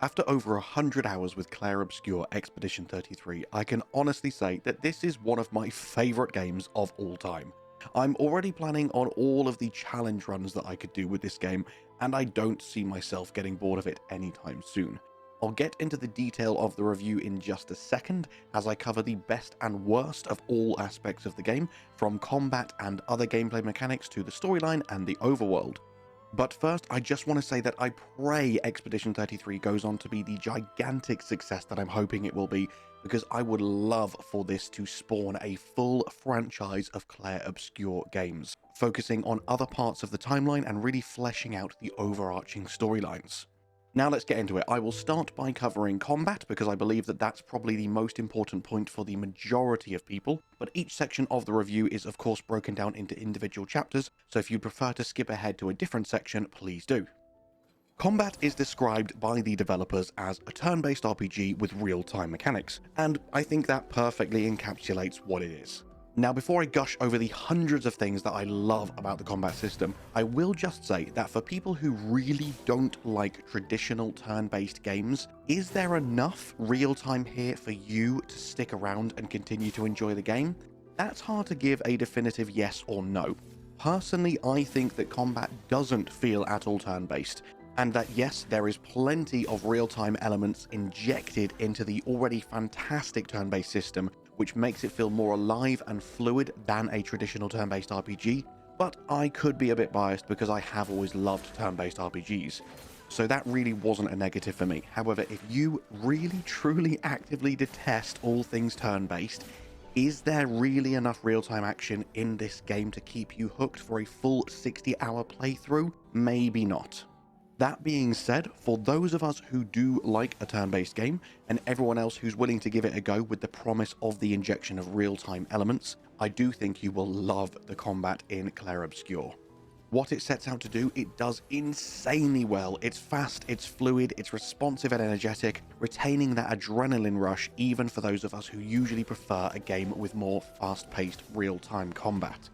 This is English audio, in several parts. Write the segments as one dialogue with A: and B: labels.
A: After over 100 hours with Clair Obscur Expedition 33, I can honestly say that this is one of my favourite games of all time. I'm already planning on all of the challenge runs that I could do with this game, and I don't see myself getting bored of it anytime soon. I'll get into the detail of the review in just a second, as I cover the best and worst of all aspects of the game, from combat and other gameplay mechanics to the storyline and the overworld. But first, I just want to say that I pray Expedition 33 goes on to be the gigantic success that I'm hoping it will be, because I would love for this to spawn a full franchise of Clair Obscur games, focusing on other parts of the timeline and really fleshing out the overarching storylines. Now let's get into it. I will start by covering combat, because I believe that that's probably the most important point for the majority of people, but each section of the review is of course broken down into individual chapters, so if you prefer to skip ahead to a different section, please do. Combat is described by the developers as a turn-based RPG with real-time mechanics, and I think that perfectly encapsulates what it is. Now, before I gush over the hundreds of things that I love about the combat system, I will just say that for people who really don't like traditional turn-based games, is there enough real-time here for you to stick around and continue to enjoy the game? That's hard to give a definitive yes or no. Personally, I think that combat doesn't feel at all turn-based, and that yes, there is plenty of real-time elements injected into the already fantastic turn-based system, which makes it feel more alive and fluid than a traditional turn-based RPG, but I could be a bit biased because I have always loved turn-based RPGs, so that really wasn't a negative for me. However, if you really truly actively detest all things turn-based, is there really enough real-time action in this game to keep you hooked for a full 60-hour playthrough? Maybe not. That being said, for those of us who do like a turn-based game, and everyone else who's willing to give it a go with the promise of the injection of real-time elements, I do think you will love the combat in Clair Obscur. What it sets out to do, it does insanely well. It's fast, it's fluid, it's responsive and energetic, retaining that adrenaline rush even for those of us who usually prefer a game with more fast-paced real-time combat.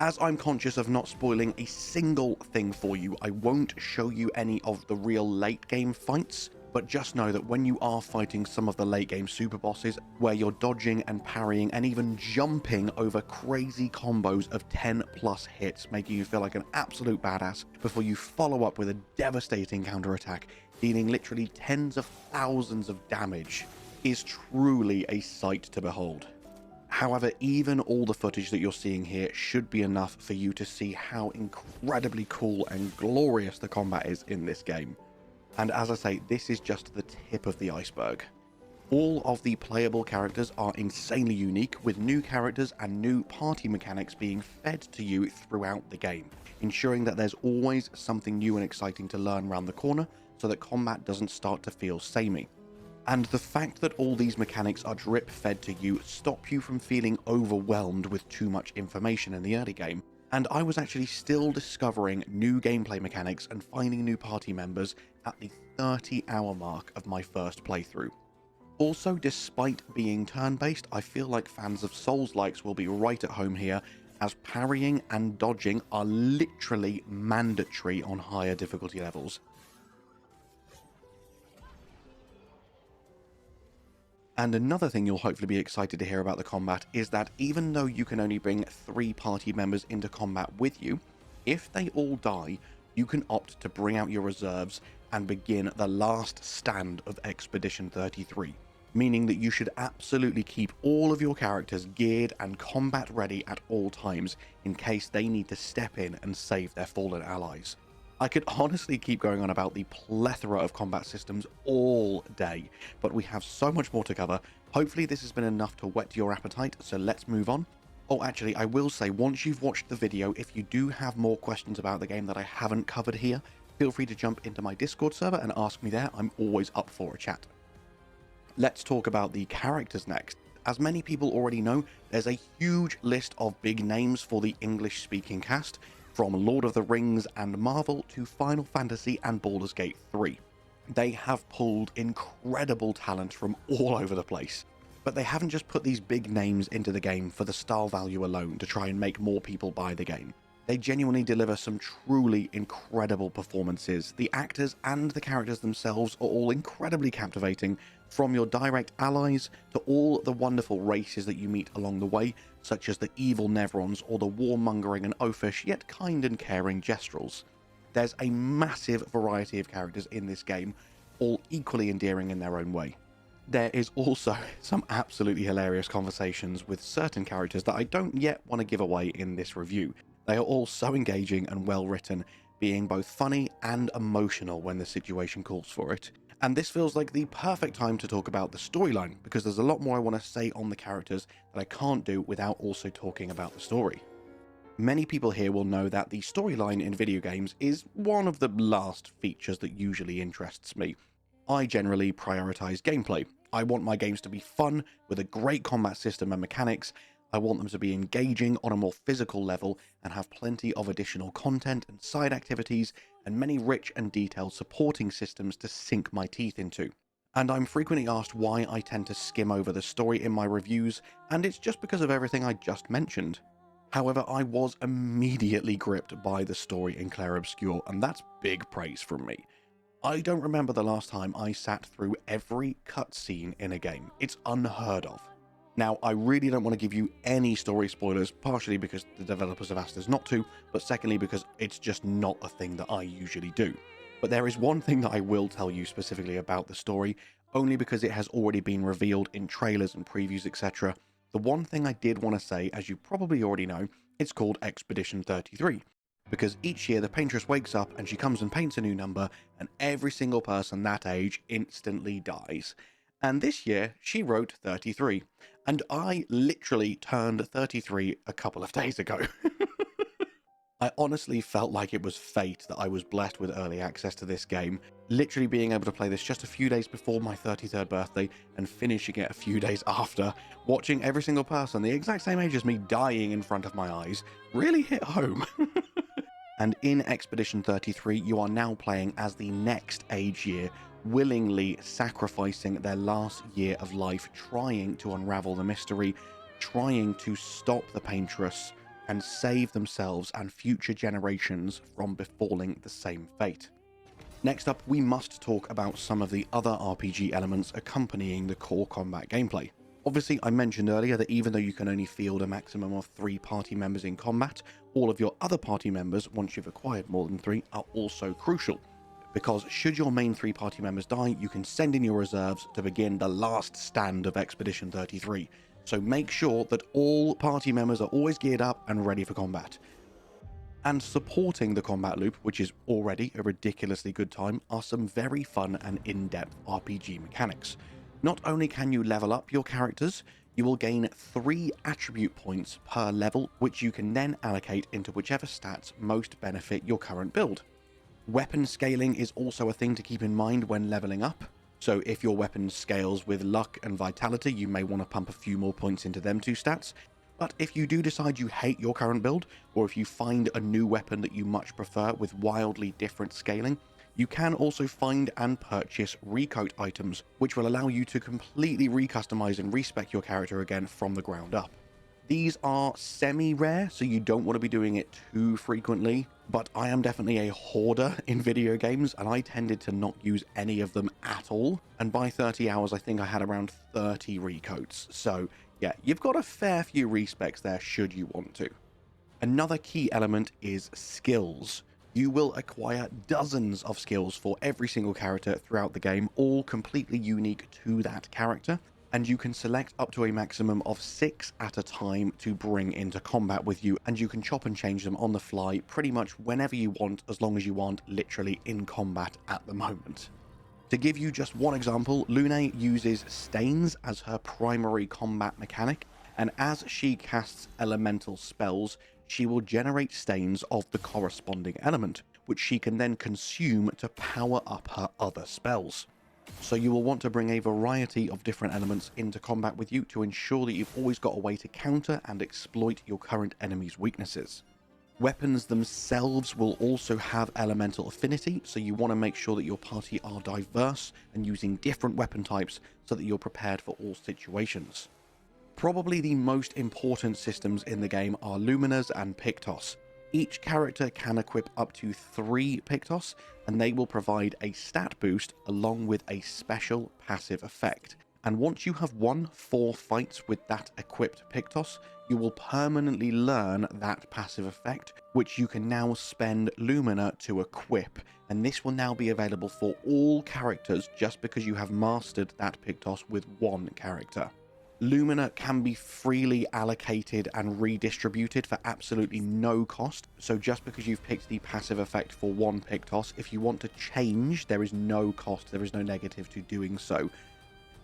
A: As I'm conscious of not spoiling a single thing for you, I won't show you any of the real late game fights, but just know that when you are fighting some of the late game super bosses, where you're dodging and parrying and even jumping over crazy combos of 10 plus hits, making you feel like an absolute badass before you follow up with a devastating counterattack, dealing literally tens of thousands of damage, is truly a sight to behold. However, even all the footage that you're seeing here should be enough for you to see how incredibly cool and glorious the combat is in this game. And as I say, this is just the tip of the iceberg. All of the playable characters are insanely unique, with new characters and new party mechanics being fed to you throughout the game, ensuring that there's always something new and exciting to learn around the corner so that combat doesn't start to feel samey. And the fact that all these mechanics are drip-fed to you stop you from feeling overwhelmed with too much information in the early game, and I was actually still discovering new gameplay mechanics and finding new party members at the 30-hour mark of my first playthrough. Also, despite being turn-based, I feel like fans of Souls-likes will be right at home here, as parrying and dodging are literally mandatory on higher difficulty levels. And another thing you'll hopefully be excited to hear about the combat is that even though you can only bring 3 party members into combat with you, if they all die, you can opt to bring out your reserves and begin the last stand of Expedition 33, meaning that you should absolutely keep all of your characters geared and combat ready at all times in case they need to step in and save their fallen allies. I could honestly keep going on about the plethora of combat systems all day, but we have so much more to cover. Hopefully this has been enough to whet your appetite, so let's move on. Oh, actually, I will say, once you've watched the video, if you do have more questions about the game that I haven't covered here, feel free to jump into my Discord server and ask me there. I'm always up for a chat. Let's talk about the characters next. As many people already know, there's a huge list of big names for the English-speaking cast, from Lord of the Rings and Marvel to Final Fantasy and Baldur's Gate 3. They have pulled incredible talent from all over the place, but they haven't just put these big names into the game for the style value alone to try and make more people buy the game. They genuinely deliver some truly incredible performances. The actors and the characters themselves are all incredibly captivating, from your direct allies to all the wonderful races that you meet along the way, such as the evil Nevrons or the warmongering and oafish yet kind and caring Jestrels. There's a massive variety of characters in this game, all equally endearing in their own way. There is also some absolutely hilarious conversations with certain characters that I don't yet want to give away in this review. They are all so engaging and well written, being both funny and emotional when the situation calls for it. And this feels like the perfect time to talk about the storyline, because there's a lot more I want to say on the characters that I can't do without also talking about the story. Many people here will know that the storyline in video games is one of the last features that usually interests me. I generally prioritize gameplay. I want my games to be fun, with a great combat system and mechanics. I want them to be engaging on a more physical level and have plenty of additional content and side activities and many rich and detailed supporting systems to sink my teeth into. And I'm frequently asked why I tend to skim over the story in my reviews, and it's just because of everything I just mentioned. However, I was immediately gripped by the story in Clair Obscur, and that's big praise from me. I don't remember the last time I sat through every cutscene in a game. It's unheard of. Now, I really don't want to give you any story spoilers, partially because the developers have asked us not to, but secondly because it's just not a thing that I usually do. But there is one thing that I will tell you specifically about the story, only because it has already been revealed in trailers and previews, etc. The one thing I did want to say, as you probably already know, it's called Expedition 33. Because each year the paintress wakes up and she comes and paints a new number, and every single person that age instantly dies. And this year she wrote 33. And I literally turned 33 a couple of days ago. I honestly felt like it was fate that I was blessed with early access to this game, literally being able to play this just a few days before my 33rd birthday and finishing it a few days after, watching every single person the exact same age as me dying in front of my eyes, really hit home. And in Expedition 33, you are now playing as the next age year, willingly sacrificing their last year of life, trying to unravel the mystery, trying to stop the paintress, and save themselves and future generations from befalling the same fate. Next up, we must talk about some of the other RPG elements accompanying the core combat gameplay. Obviously, I mentioned earlier that even though you can only field a maximum of 3 party members in combat, all of your other party members, once you've acquired more than 3, are also crucial. Because should your main 3 party members die, you can send in your reserves to begin the last stand of Expedition 33. So make sure that all party members are always geared up and ready for combat. And supporting the combat loop, which is already a ridiculously good time, are some very fun and in-depth RPG mechanics. Not only can you level up your characters, you will gain 3 attribute points per level, which you can then allocate into whichever stats most benefit your current build. Weapon scaling is also a thing to keep in mind when leveling up. So if your weapon scales with luck and vitality, you may want to pump a few more points into them 2 stats. But if you do decide you hate your current build, or if you find a new weapon that you much prefer with wildly different scaling, you can also find and purchase recoat items, which will allow you to completely recustomize and respec your character again from the ground up. These are semi-rare, so you don't want to be doing it too frequently, but I am definitely a hoarder in video games, and I tended to not use any of them at all, and by 30 hours I think I had around 30 recoats, so yeah, you've got a fair few respecs there should you want to. Another key element is skills. You will acquire dozens of skills for every single character throughout the game, all completely unique to that character, and you can select up to a maximum of 6 at a time to bring into combat with you, and you can chop and change them on the fly pretty much whenever you want, as long as you aren't literally in combat at the moment. To give you just one example, Lune uses stains as her primary combat mechanic, and as she casts elemental spells, she will generate stains of the corresponding element, which she can then consume to power up her other spells. So you will want to bring a variety of different elements into combat with you to ensure that you've always got a way to counter and exploit your current enemy's weaknesses. Weapons themselves will also have elemental affinity, so you want to make sure that your party are diverse and using different weapon types so that you're prepared for all situations. Probably the most important systems in the game are Luminas and Pictos. Each character can equip up to 3 Pictos, and they will provide a stat boost along with a special passive effect. And once you have won 4 fights with that equipped Pictos, you will permanently learn that passive effect, which you can now spend Lumina to equip. And this will now be available for all characters just because you have mastered that Pictos with 1 character. Lumina can be freely allocated and redistributed for absolutely no cost, so just because you've picked the passive effect for 1 Pictos, if you want to change, there is no cost, there is no negative to doing so.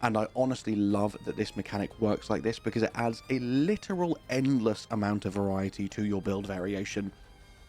A: And I honestly love that this mechanic works like this because it adds a literal endless amount of variety to your build variation.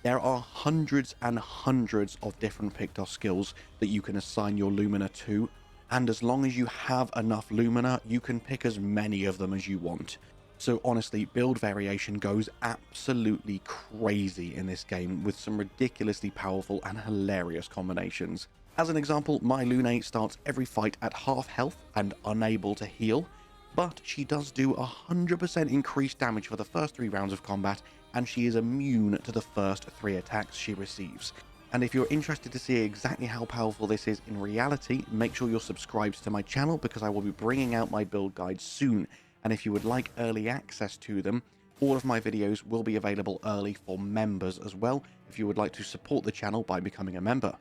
A: There are hundreds and hundreds of different Pictos skills that you can assign your Lumina to, and as long as you have enough Lumina, you can pick as many of them as you want. So honestly, build variation goes absolutely crazy in this game with some ridiculously powerful and hilarious combinations. As an example, my Lune starts every fight at half health and unable to heal, but she does do 100% increased damage for the first 3 rounds of combat, and she is immune to the first 3 attacks she receives. And if you're interested to see exactly how powerful this is in reality, make sure you're subscribed to my channel because I will be bringing out my build guides soon. And if you would like early access to them, all of my videos will be available early for members as well, if you would like to support the channel by becoming a member.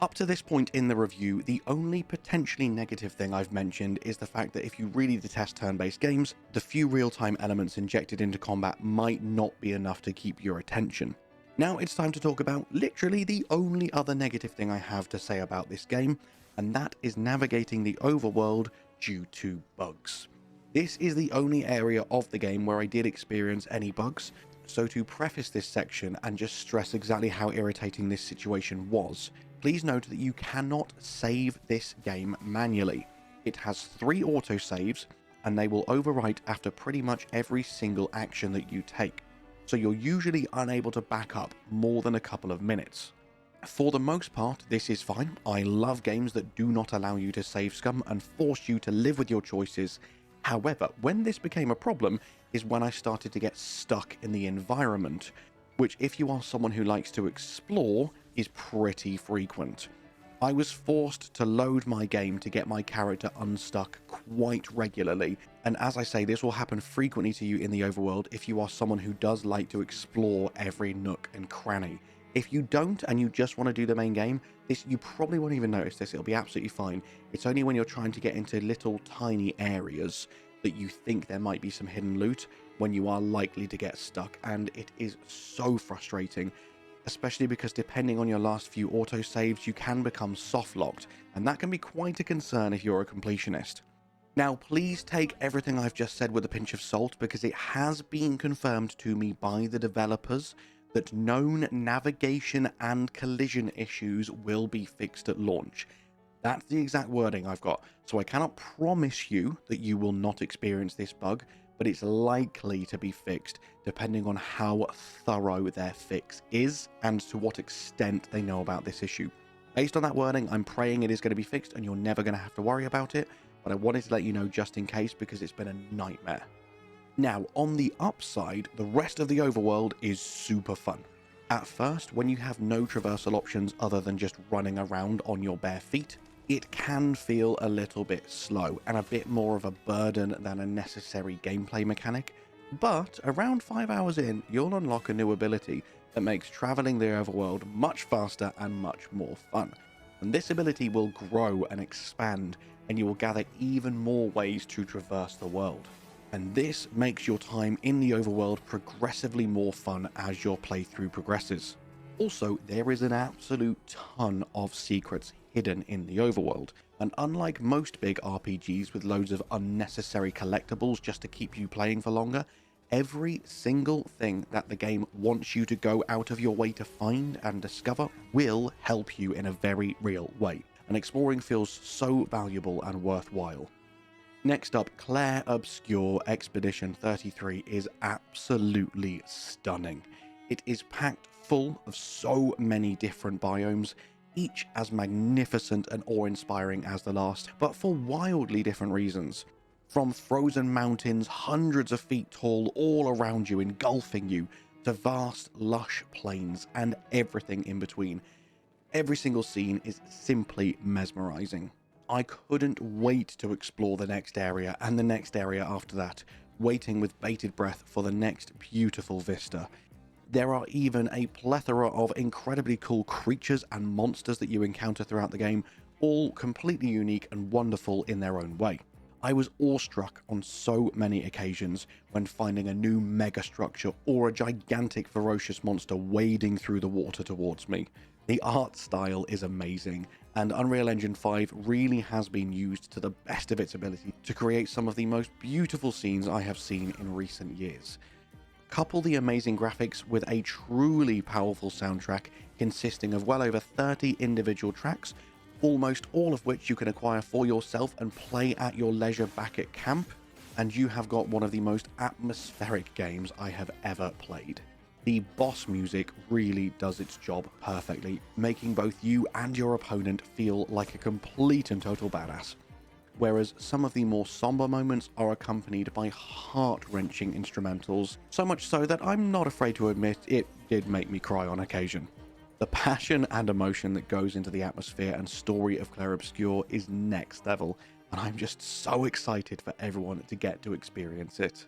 A: Up to this point in the review, the only potentially negative thing I've mentioned is the fact that if you really detest turn-based games, the few real-time elements injected into combat might not be enough to keep your attention. Now it's time to talk about literally the only other negative thing I have to say about this game, and that is navigating the overworld due to bugs. This is the only area of the game where I did experience any bugs, so to preface this section and just stress exactly how irritating this situation was, please note that you cannot save this game manually. It has 3 autosaves, and they will overwrite after pretty much every single action that you take, so you're usually unable to back up more than a couple of minutes. For the most part, this is fine. I love games that do not allow you to save scum and force you to live with your choices. However, when this became a problem is when I started to get stuck in the environment, which if you are someone who likes to explore, is pretty frequent. I was forced to load my game to get my character unstuck quite regularly, and as I say, this will happen frequently to you in the overworld if you are someone who does like to explore every nook and cranny. If you don't and you just want to do the main game, you probably won't even notice this, it'll be absolutely fine. It's only when you're trying to get into little tiny areas that you think there might be some hidden loot when you are likely to get stuck, and it is so frustrating. Especially because depending on your last few autosaves, you can become soft-locked, and that can be quite a concern if you're a completionist. Now, please take everything I've just said with a pinch of salt, because it has been confirmed to me by the developers that known navigation and collision issues will be fixed at launch. That's the exact wording I've got, so I cannot promise you that you will not experience this bug, but it's likely to be fixed depending on how thorough their fix is and to what extent they know about this issue. Based on that wording, I'm praying it is going to be fixed and you're never going to have to worry about it, but I wanted to let you know just in case because it's been a nightmare. Now, on the upside, the rest of the overworld is super fun. At first, when you have no traversal options other than just running around on your bare feet, it can feel a little bit slow and a bit more of a burden than a necessary gameplay mechanic, but around 5 hours in, you'll unlock a new ability that makes traveling the overworld much faster and much more fun. And this ability will grow and expand, and you will gather even more ways to traverse the world. And this makes your time in the overworld progressively more fun as your playthrough progresses. Also, there is an absolute ton of secrets hidden in the overworld, and unlike most big RPGs with loads of unnecessary collectibles just to keep you playing for longer, every single thing that the game wants you to go out of your way to find and discover will help you in a very real way, and exploring feels so valuable and worthwhile. Next up, Clair Obscur Expedition 33 is absolutely stunning. It is packed full of so many different biomes, each as magnificent and awe-inspiring as the last, but for wildly different reasons. From frozen mountains hundreds of feet tall all around you, engulfing you, to vast, lush plains and everything in between. Every single scene is simply mesmerizing. I couldn't wait to explore the next area and the next area after that, waiting with bated breath for the next beautiful vista. There are even a plethora of incredibly cool creatures and monsters that you encounter throughout the game, all completely unique and wonderful in their own way. I was awestruck on so many occasions when finding a new mega structure or a gigantic ferocious monster wading through the water towards me. The art style is amazing, and Unreal Engine 5 really has been used to the best of its ability to create some of the most beautiful scenes I have seen in recent years. Couple the amazing graphics with a truly powerful soundtrack consisting of well over 30 individual tracks, almost all of which you can acquire for yourself and play at your leisure back at camp, and you have got one of the most atmospheric games I have ever played. The boss music really does its job perfectly, making both you and your opponent feel like a complete and total badass. Whereas some of the more somber moments are accompanied by heart-wrenching instrumentals, so much so that I'm not afraid to admit it did make me cry on occasion. The passion and emotion that goes into the atmosphere and story of Clair Obscur is next level, and I'm just so excited for everyone to get to experience it.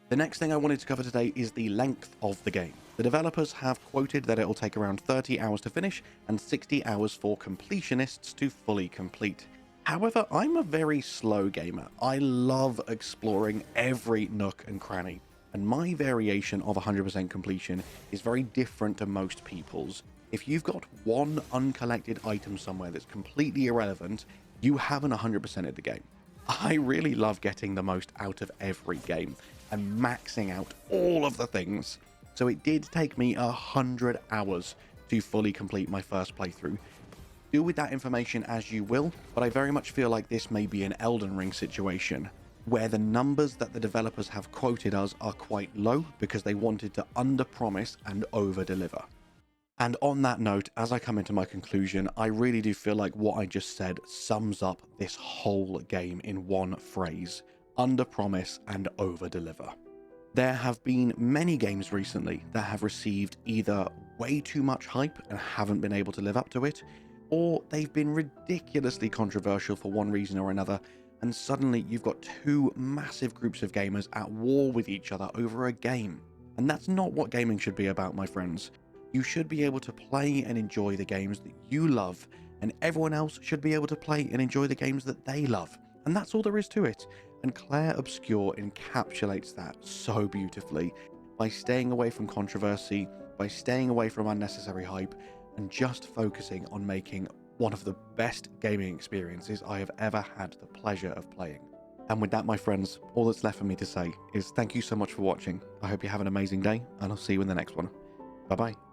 A: The next thing I wanted to cover today is the length of the game. The developers have quoted that it will take around 30 hours to finish and 60 hours for completionists to fully complete. However, I'm a very slow gamer. I love exploring every nook and cranny, and my variation of 100% completion is very different to most people's. If you've got one uncollected item somewhere that's completely irrelevant, you haven't 100%ed the game. I really love getting the most out of every game and maxing out all of the things. So it did take me 100 hours to fully complete my first playthrough. Do with that information as you will, but I very much feel like this may be an Elden Ring situation, where the numbers that the developers have quoted us are quite low because they wanted to under-promise and over-deliver. And on that note, as I come into my conclusion, I really do feel like what I just said sums up this whole game in one phrase: under-promise and over-deliver. There have been many games recently that have received either way too much hype and haven't been able to live up to it, or they've been ridiculously controversial for one reason or another, and suddenly you've got two massive groups of gamers at war with each other over a game. And that's not what gaming should be about, my friends. You should be able to play and enjoy the games that you love, and everyone else should be able to play and enjoy the games that they love. And that's all there is to it. And Clair Obscur encapsulates that so beautifully by staying away from controversy, by staying away from unnecessary hype, and just focusing on making one of the best gaming experiences I have ever had the pleasure of playing. And with that, my friends, all that's left for me to say is thank you so much for watching. I hope you have an amazing day, and I'll see you in the next one. Bye-bye.